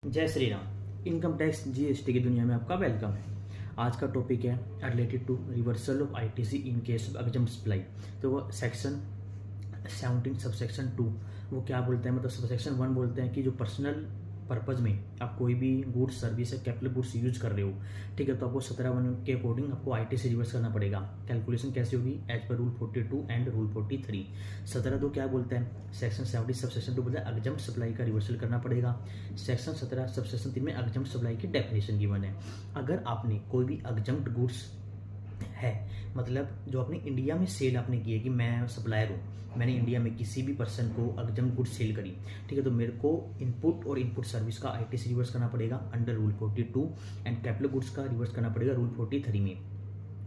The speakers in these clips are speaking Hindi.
जय Shri Ram. Income tax GST की दुनिया में आपका वेलकम है। आज का टॉपिक है related to reversal of ITC in case of exempt supply. तो वो सेक्शन 17 सबसेक्शन 2 वो क्या बोलते हैं, मतलब सबसेक्शन 1 बोलते हैं कि जो पर्सनल पर्पज में आप कोई भी गुड्स सर्विस या कैपिटल गुड्स यूज कर रहे हो, ठीक है, तो आपको 17(1) के अकॉर्डिंग आपको आईटीसी रिवर्स करना पड़ेगा। कैलकुलेशन कैसे होगी? As per rule 42 and rule 43। 17(2) क्या बोलते हैं? सेक्शन 70 सबसेक्शन 2 बोलता है एग्जाम सप्लाई का रिवर्सल करना पड़ेगा। सेक्शन 17 सबसेक्शन 3 में एग्जाम सप्लाई की डेफिनेशन गिवन है। अगर आपने कोई भी एग्जाम्प्ट गुड्स है, मतलब जो अपने इंडिया में सेल आपने की है कि मैं सप्लायर हूँ, मैंने इंडिया में किसी भी पर्सन को एग्जाम्प्ट गुड्स सेल करी, ठीक है, तो मेरे को इनपुट और इनपुट सर्विस का आईटीसी रिवर्स करना पड़ेगा under rule 42 and capital goods का रिवर्स करना पड़ेगा रूल 43 में।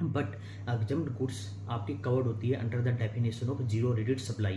बट एग्जाम्प्ट गुड्स आपकी कवर्ड होती है under the definition of zero rated supply.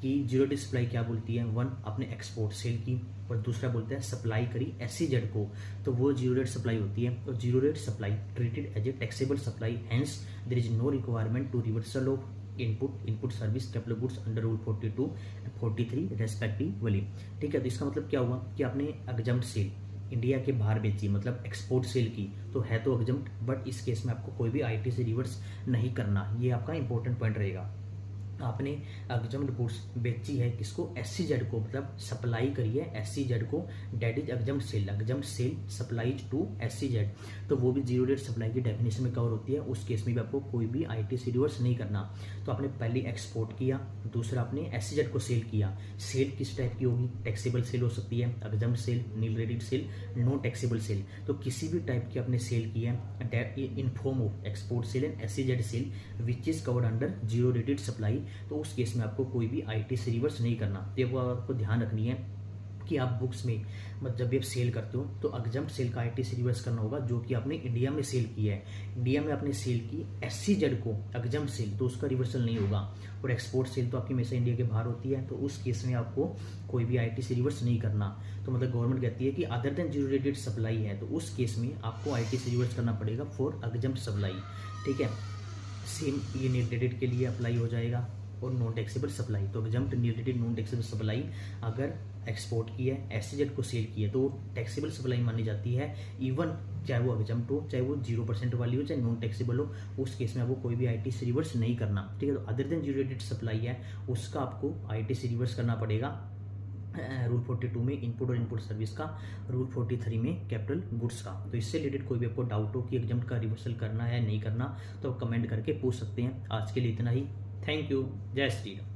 कि जीरो रेटेड सप्लाई क्या बोलती है? वन, आपने एक्सपोर्ट सेल की, और दूसरा बोलते हैं सप्लाई करी एसईजेड को, तो वो जीरो रेट सप्लाई होती है। और zero rate supply treated as a taxable supply, hence there is no requirement to reversal of input service capital goods under rule 42 and 43 respectively. ठीक है, तो इसका मतलब क्या हुआ कि आपने एग्जाम्प्ट सेल इंडिया के बाहर बेची, मतलब एक्सपोर्ट सेल की, तो है तो एग्जाम्प्ट, बट इस केस में आपको कोई भी आईटीसी रिवर्स नहीं करना। ये आपका इंपॉर्टेंट पॉइंट रहेगा। आपने एग्जाम्प्ट गुड्स बेची है किसको? एसईजेड को, मतलब सप्लाई करी है एसईजेड को, that is exempt sale supplies to SEZ, तो वो भी जीरो रेट सप्लाई की डेफिनेशन में कवर होती है। उस केस में भी आपको कोई भी आईटीसी रिवर्स नहीं करना। तो आपने पहले एक्सपोर्ट किया, दूसरा आपने एसईजेड को सेल किया। सेल किस टाइप की होगी? टैक्सेबल सेल हो सकती है, exempt sale, nil rated sale, no taxable sale. तो किसी भी टाइप की आपने सेल की है in form of export sale and SEZ sale which is covered under zero rated supply, तो उस केस में आपको कोई भी आईटीसी रिवर्स नहीं करना। तो वो आपको ध्यान रखनी है कि आप बुक्स में मतलब जब भी आप सेल करते हो तो एग्जाम्प्ट सेल का आईटीसी रिवर्स करना होगा जो कि आपने इंडिया में सेल की है। इंडिया में आपने सेल की एसईजेड को एग्जाम्प्ट सेल, तो उसका रिवर्सल नहीं होगा। और एक्सपोर्ट सेल तो आपकी हमेशा इंडिया के बाहर होती है, तो उस केस में आपको कोई भी आईटीसी रिवर्स नहीं करना। तो मतलब गवर्नमेंट कहती है कि other than zero rated supply है, तो उस केस में आपको आईटीसी रिवर्स करना पड़ेगा फॉर एग्जाम्प्ट सप्लाई। ठीक है, सेम ये नील रेटेड के लिए अप्लाई हो जाएगा और नॉन टैक्सेबल सप्लाई। तो exempt nil rated non taxable supply अगर एक्सपोर्ट की है एसईजेड को सेल की है तो टैक्सेबल सप्लाई मानी जाती है, इवन चाहे वो एग्जाम्प्ट हो, चाहे वो 0% वाली हो, चाहे नॉन टैक्सेबल हो। उस केस में आपको कोई भी आईटीसी रिवर्स नहीं करना। ठीक है, तो other than zero rated supply है उसका आपको आईटीसी रिवर्स करना पड़ेगा रूल 42 में इनपुट और इनपुट सर्विस का, रूल 43 में कैपिटल गुड्स का। तो इससे रिलेटेड कोई भी आपको डाउट हो कि एग्जाम्प्ट का रिवर्सल करना है नहीं करना, तो आप कमेंट करके पूछ सकते हैं। आज के लिए इतना ही। Thank you. जय श्री राम।